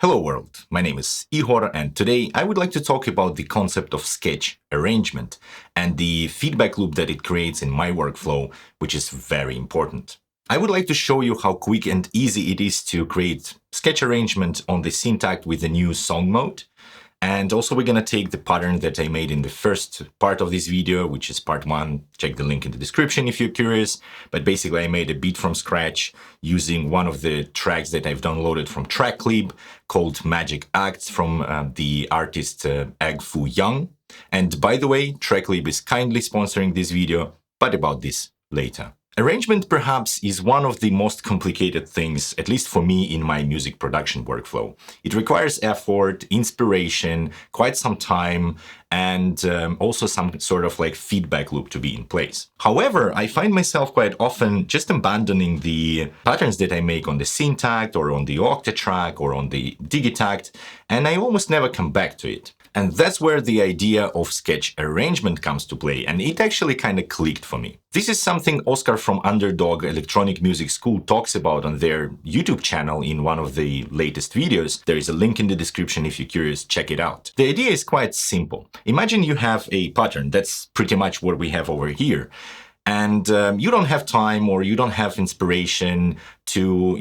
Hello world, my name is Ihor and today I would like to talk about the concept of sketch arrangement and the feedback loop that it creates in my workflow, which is very important. I would like to show you how quick and easy it is to create sketch arrangement on the Syntakt with the new song mode. And also we're going to take the pattern that I made in the first part of this video, which is part 1. Check the link in the description if you're curious. But basically I made a beat from scratch using one of the tracks that I've downloaded from Tracklib called Magic Acts from the artist Egg Foo Young. And by the way, Tracklib is kindly sponsoring this video, but about this later. Arrangement perhaps is one of the most complicated things, at least for me, in my music production workflow. It requires effort, inspiration, quite some time, and also some sort of like feedback loop to be in place. However, I find myself quite often just abandoning the patterns that I make on the Syntakt or on the Octatrack or on the Digitakt, and I almost never come back to it. And that's where the idea of sketch arrangement comes to play, and it actually kind of clicked for me. This is something Oscar from Underdog Electronic Music School talks about on their YouTube channel in one of the latest videos. There is a link in the description if you're curious, check it out. The idea is quite simple. Imagine you have a pattern, that's pretty much what we have over here. And you don't have time or you don't have inspiration to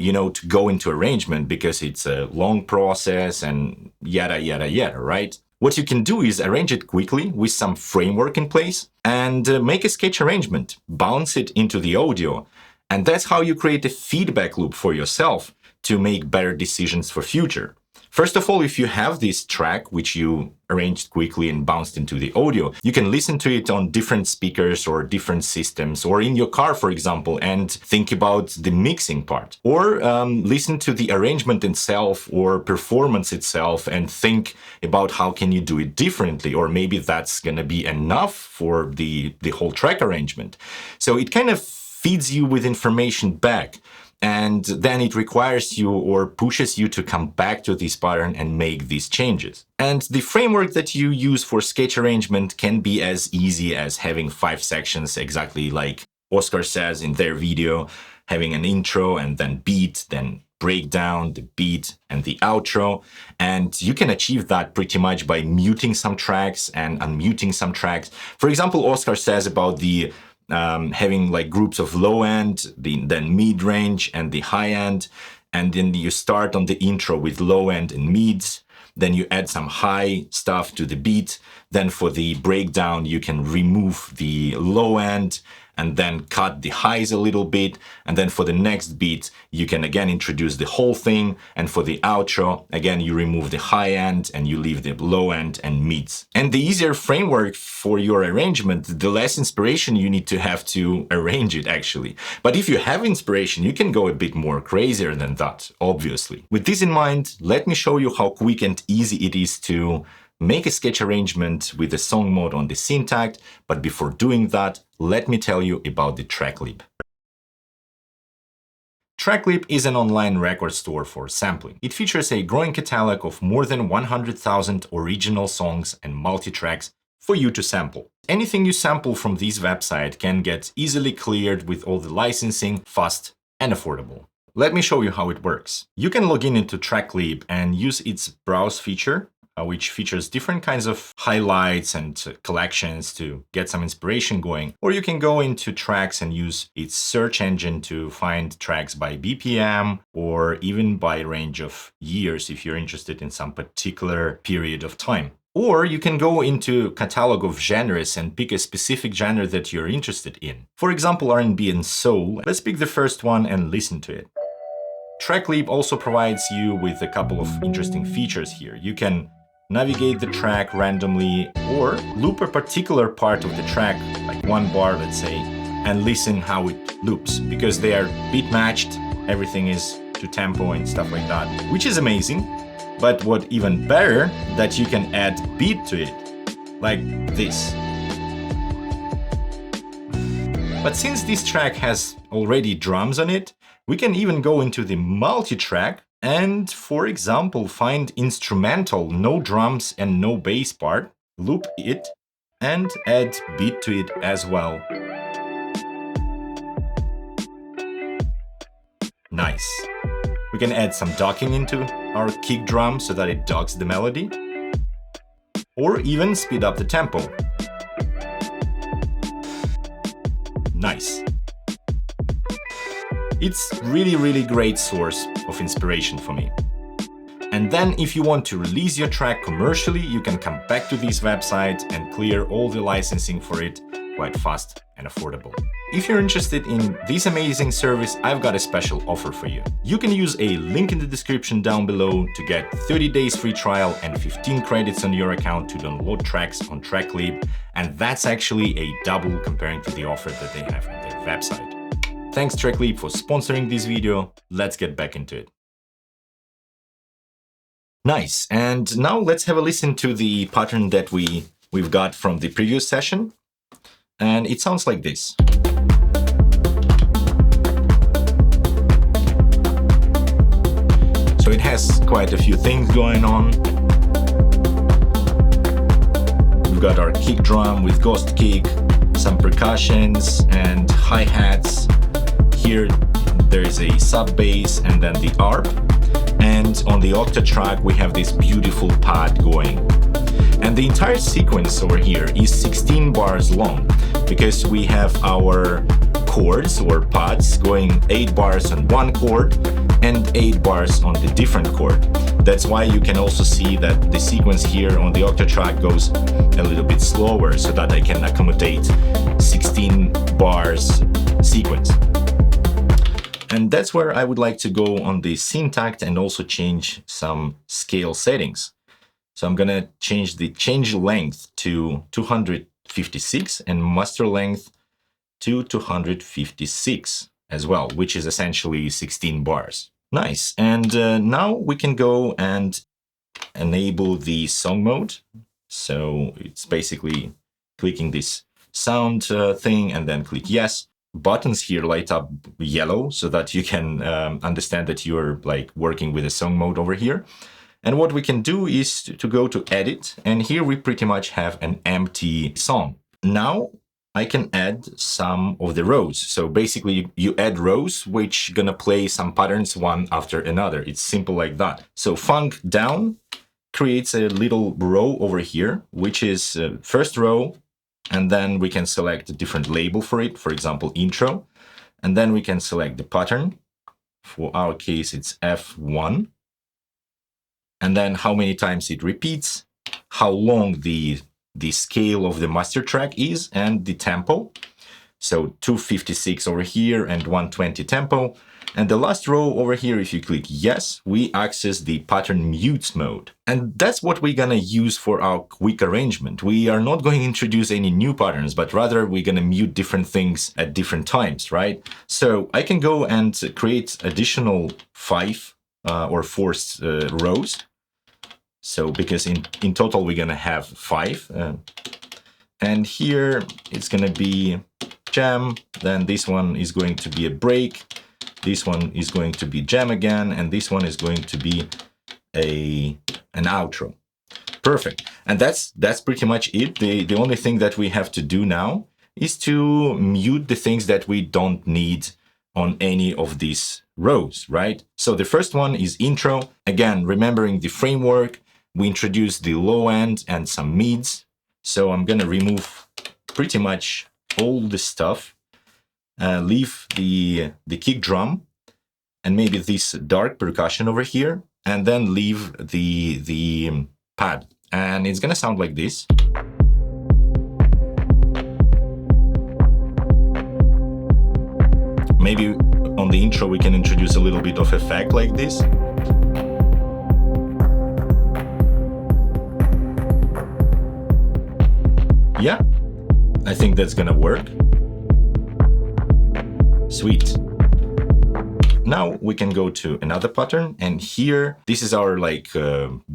go into arrangement because it's a long process and yada, yada, yada, right? What you can do is arrange it quickly with some framework in place and make a sketch arrangement, bounce it into the audio. And that's how you create a feedback loop for yourself to make better decisions for future. First of all, if you have this track, which you arranged quickly and bounced into the audio, you can listen to it on different speakers or different systems, or in your car, for example, and think about the mixing part. Or listen to the arrangement itself or performance itself and think about how can you do it differently, or maybe that's going to be enough for the whole track arrangement. So it kind of feeds you with information back. And then it requires you or pushes you to come back to this pattern and make these changes. And the framework that you use for sketch arrangement can be as easy as having 5 sections, exactly like Oscar says in their video, having an intro and then beat, then breakdown, the beat and the outro. And you can achieve that pretty much by muting some tracks and unmuting some tracks. For example, Oscar says about the having like groups of low end, then mid range and the high end. And then you start on the intro with low end and mids. Then you add some high stuff to the beat. Then for the breakdown, you can remove the low end and then cut the highs a little bit. And then for the next beat, you can again introduce the whole thing. And for the outro, again, you remove the high end and you leave the low end and mids. And the easier framework for your arrangement, the less inspiration you need to have to arrange it actually. But if you have inspiration, you can go a bit more crazier than that, obviously. With this in mind, let me show you how quick and easy it is to make a sketch arrangement with the song mode on the Syntakt, but before doing that, let me tell you about the Tracklib. Tracklib is an online record store for sampling. It features a growing catalog of more than 100,000 original songs and multi-tracks for you to sample. Anything you sample from this website can get easily cleared with all the licensing, fast and affordable. Let me show you how it works. You can log in into Tracklib and use its browse feature, which features different kinds of highlights and collections to get some inspiration going. Or you can go into tracks and use its search engine to find tracks by BPM or even by range of years if you're interested in some particular period of time. Or you can go into catalog of genres and pick a specific genre that you're interested in. For example, R&B and soul. Let's pick the first one and listen to it. Tracklib also provides you with a couple of interesting features here. You can navigate the track randomly or loop a particular part of the track, like one bar, let's say, and listen how it loops because they are beat matched. Everything is to tempo and stuff like that, which is amazing. But what even better, that you can add beat to it, like this. But since this track has already drums on it, we can even go into the multi-track and, for example, find instrumental, no drums and no bass part, loop it, and add beat to it as well. Nice. We can add some docking into our kick drum so that it dogs the melody, or even speed up the tempo. Nice. It's really great source of inspiration for me. And then if you want to release your track commercially, you can come back to this website and clear all the licensing for it quite fast and affordable. If you're interested in this amazing service, I've got a special offer for you. You can use a link in the description down below to get 30 days free trial and 15 credits on your account to download tracks on Tracklib, and that's actually a double comparing to the offer that they have on their website. Thanks Tracklib for sponsoring this video. Let's get back into it. Nice, and now let's have a listen to the pattern that we've got from the previous session, and it sounds like this. So it has quite a few things going on. We've got our kick drum with ghost kick, some percussions and hi-hats. Here there is a sub bass and then the arp. And on the Octatrack we have this beautiful pad going. And the entire sequence over here is 16 bars long, because we have our chords or pads going 8 bars on one chord and 8 bars on the different chord. That's why you can also see that the sequence here on the Octatrack goes a little bit slower, so that I can accommodate 16 bars sequence. And that's where I would like to go on the Syntakt and also change some scale settings. So I'm gonna change the change length to 256 and master length to 256 as well, which is essentially 16 bars. Nice. And now we can go and enable the song mode. So it's basically clicking this sound thing and then click yes. Buttons here light up yellow so that you can understand that you're like working with a song mode over here. And what we can do is to go to edit, and here we pretty much have an empty song. Now I can add some of the rows. So basically you add rows which gonna play some patterns one after another. It's simple like that. So funk down creates a little row over here, which is first row. And then we can select a different label for it, for example, intro. And then we can select the pattern. For our case, it's F1. And then how many times it repeats, how long the scale of the master track is, and the tempo. So 256 over here and 120 tempo. And the last row over here, if you click yes, we access the pattern mutes mode. And that's what we're gonna use for our quick arrangement. We are not going to introduce any new patterns, but rather we're gonna mute different things at different times, right? So I can go and create additional 5 or 4 rows. So because in total we're gonna have 5. And here it's gonna be jam, then this one is going to be a break. This one is going to be jam again, and this one is going to be an outro. Perfect. And that's pretty much it. The only thing that we have to do now is to mute the things that we don't need on any of these rows, right? So the first one is intro. Again, remembering the framework, we introduce the low end and some mids. So I'm gonna remove pretty much all the stuff. Leave the kick drum and maybe this dark percussion over here, and then leave the pad. And it's gonna sound like this. Maybe on the intro we can introduce a little bit of effect like this. Yeah, I think that's gonna work. Sweet. Now we can go to another pattern, and here this is our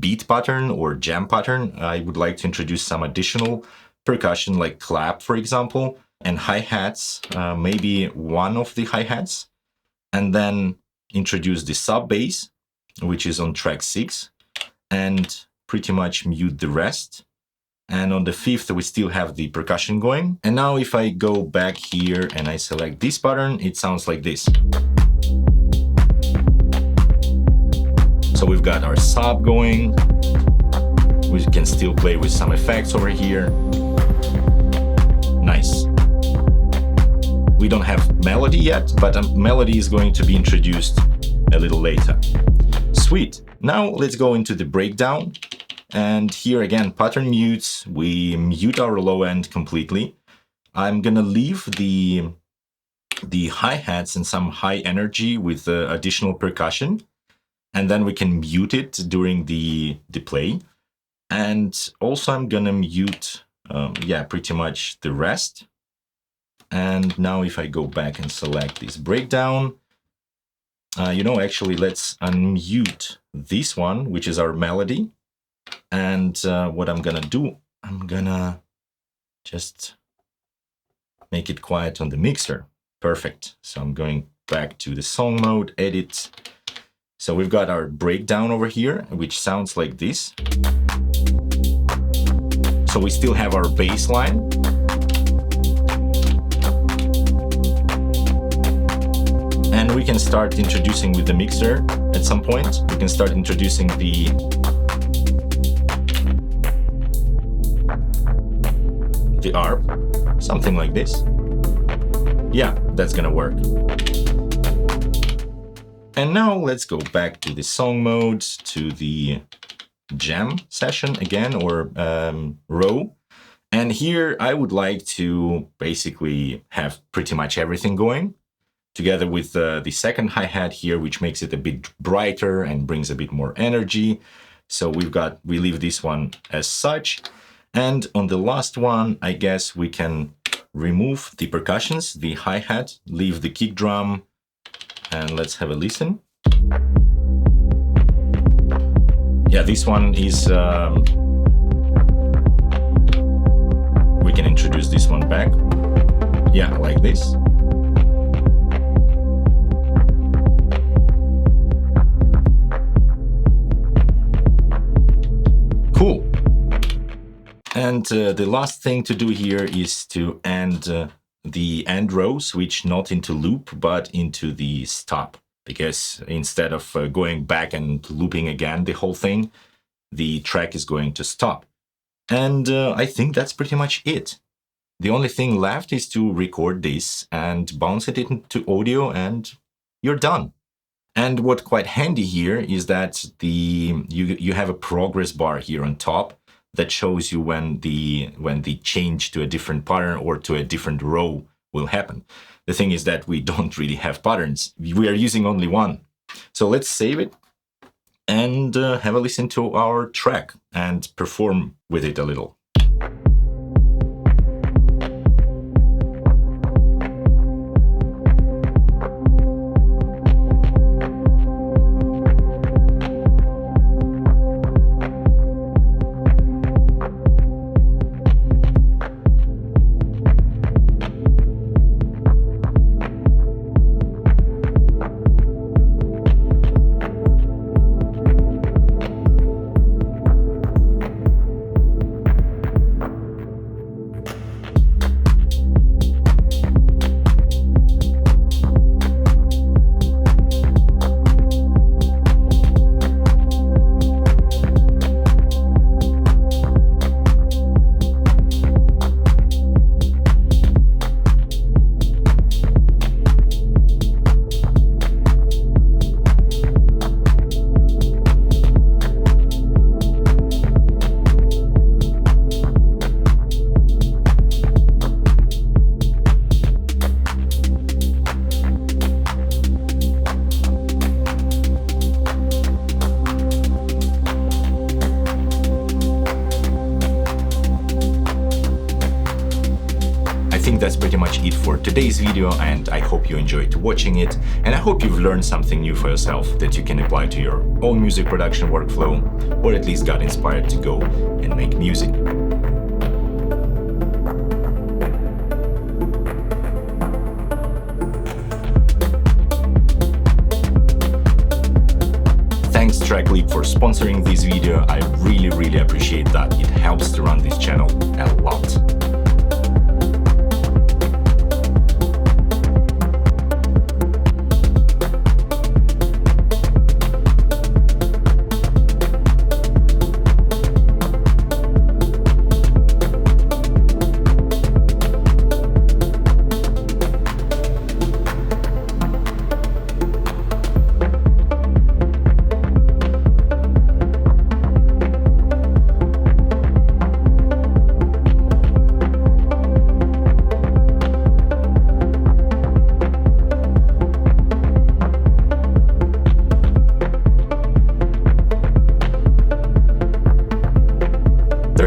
beat pattern or jam pattern. I would like to introduce some additional percussion like clap, for example, and hi-hats, maybe one of the hi-hats, and then introduce the sub bass, which is on track 6, and pretty much mute the rest. And on the 5th, we still have the percussion going. And now if I go back here and I select this pattern, it sounds like this. So So we've got our sub going. We can still play with some effects over here. Nice. We don't have melody yet, but a melody is going to be introduced a little later. Sweet. Now let's go into the breakdown. And here again, pattern mutes. We mute our low end completely. I'm gonna leave the hi-hats and some high energy with additional percussion. And then we can mute it during the play. And also I'm gonna mute, yeah, pretty much the rest. And now if I go back and select this breakdown, you know, actually let's unmute this one, which is our melody. And what I'm gonna do, I'm gonna just make it quiet on the mixer. Perfect. So I'm going back to the song mode, edit. So we've got our breakdown over here, which sounds like this. So we still have our bass line. And we can start introducing with the mixer at some point. We can start introducing the ARP, something like this. Yeah, that's gonna work. And now let's go back to the song mode, to the jam session again, or row. And here I would like to basically have pretty much everything going, together with the second hi-hat here, which makes it a bit brighter and brings a bit more energy. So we leave this one as such. And on the last one, I guess we can remove the percussions, the hi-hat, leave the kick drum, and let's have a listen. Yeah, this one is, we can introduce this one back. Yeah, like this. Cool. And the last thing to do here is to end the end row switch not into loop, but into the stop. Because instead of going back and looping again the whole thing, the track is going to stop. And I think that's pretty much it. The only thing left is to record this and bounce it into audio, and you're done. And what's quite handy here is that you have a progress bar here on top that shows you when the change to a different pattern or to a different row will happen. The thing is that we don't really have patterns. We are using only one. So let's save it and have a listen to our track and perform with it a little. That's pretty much it for today's video, and I hope you enjoyed watching it, and I hope you've learned something new for yourself that you can apply to your own music production workflow, or at least got inspired to go and make music. Thanks Tracklib for sponsoring this video. I really appreciate that. It helps to run this channel a lot.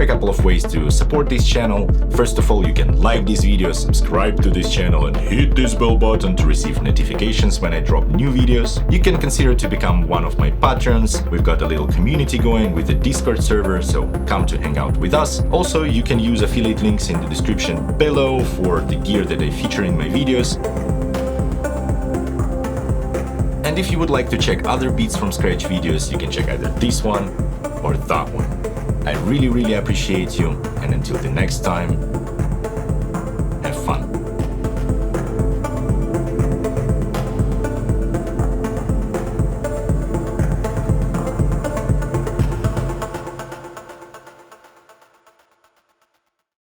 couple of ways to support this channel. First of all, you can like this video, subscribe to this channel, and hit this bell button to receive notifications when I drop new videos. You can consider to become one of my patrons. We've got a little community going with a Discord server, so come to hang out with us. Also, you can use affiliate links in the description below for the gear that I feature in my videos. And if you would like to check other beats from scratch videos, you can check either this one or that one. I really appreciate you, and until the next time, have fun.